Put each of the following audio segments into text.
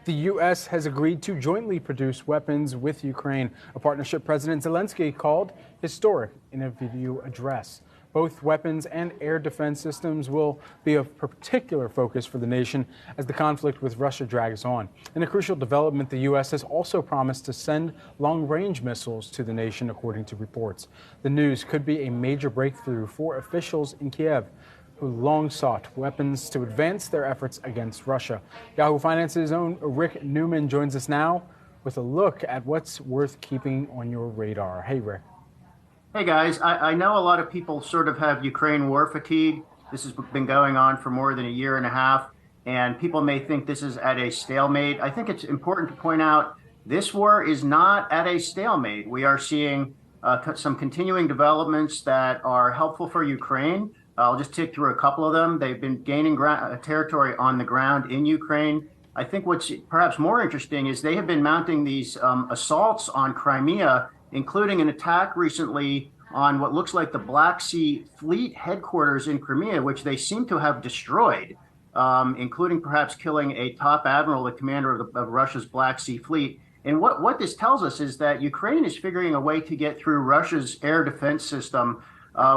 The U.S. has agreed to jointly produce weapons with Ukraine, a partnership President Zelensky called historic in a video address. Both weapons and air defense systems will be of particular focus for the nation as the conflict with Russia drags on. In a crucial development, the U.S. has also promised to send long-range missiles to the nation, according to reports. The news could be a major breakthrough for officials in Kiev, who long sought weapons to advance their efforts against Russia. Yahoo Finance's own Rick Newman joins us now with a look at what's worth keeping on your radar. Hey, Rick. Hey, guys. I know a lot of people sort of have Ukraine war fatigue. This has been going on for more than a year and a half, and people may think this is at a stalemate. I think it's important to point out this war is not at a stalemate. We are seeing some continuing developments that are helpful for Ukraine. I'll just tick through a couple of them. They've been gaining territory on the ground in Ukraine. I think what's perhaps more interesting is they have been mounting these assaults on Crimea, including an attack recently on what looks like the Black Sea Fleet headquarters in Crimea, which they seem to have destroyed, including perhaps killing a top admiral, the commander of Russia's Black Sea Fleet. And what this tells us is that Ukraine is figuring a way to get through Russia's air defense system,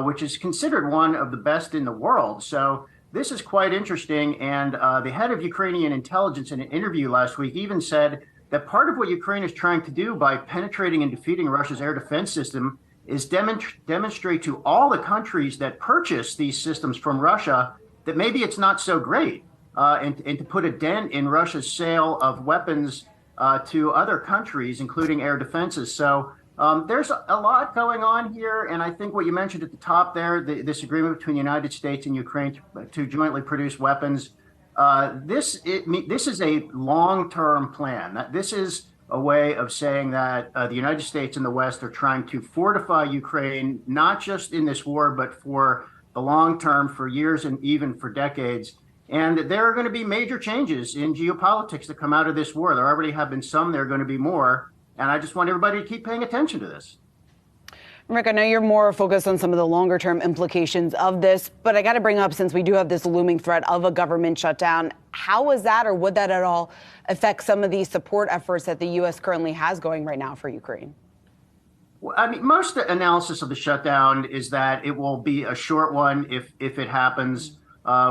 which is considered one of the best in the world. So this is quite interesting. And the head of Ukrainian intelligence in an interview last week even said that part of what Ukraine is trying to do by penetrating and defeating Russia's air defense system is demonstrate to all the countries that purchase these systems from Russia that maybe it's not so great, and to put a dent in Russia's sale of weapons to other countries, including air defenses. So there's a lot going on here, and I think what you mentioned at the top there, this agreement between the United States and Ukraine to jointly produce weapons, this is a long-term plan. This is a way of saying that the United States and the West are trying to fortify Ukraine, not just in this war, but for the long term, for years and even for decades. And there are going to be major changes in geopolitics that come out of this war. There already have been some, there are going to be more. And I just want everybody to keep paying attention to this. Rick, I know you're more focused on some of the longer term implications of this, but I got to bring up, since we do have this looming threat of a government shutdown, how is that, or would that at all affect some of these support efforts that the U.S. currently has going right now for Ukraine? Well, I mean, most analysis of the shutdown is that it will be a short one if it happens,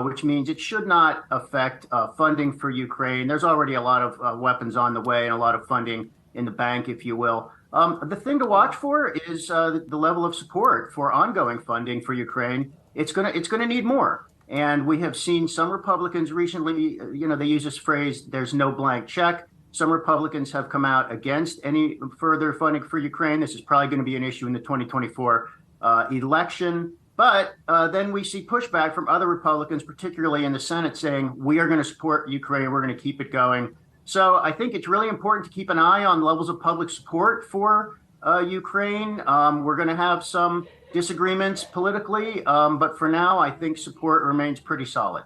which means it should not affect funding for Ukraine. There's already a lot of weapons on the way and a lot of funding in the bank, if you will. The thing to watch for is the level of support for ongoing funding for Ukraine. It's gonna need more. And we have seen some Republicans recently, they use this phrase, there's no blank check. Some Republicans have come out against any further funding for Ukraine. This is probably going to be an issue in the 2024 election. But then we see pushback from other Republicans, particularly in the Senate, saying we are going to support Ukraine. We're going to keep it going. So I think it's really important to keep an eye on levels of public support for Ukraine. We're going to have some disagreements politically, but for now, I think support remains pretty solid.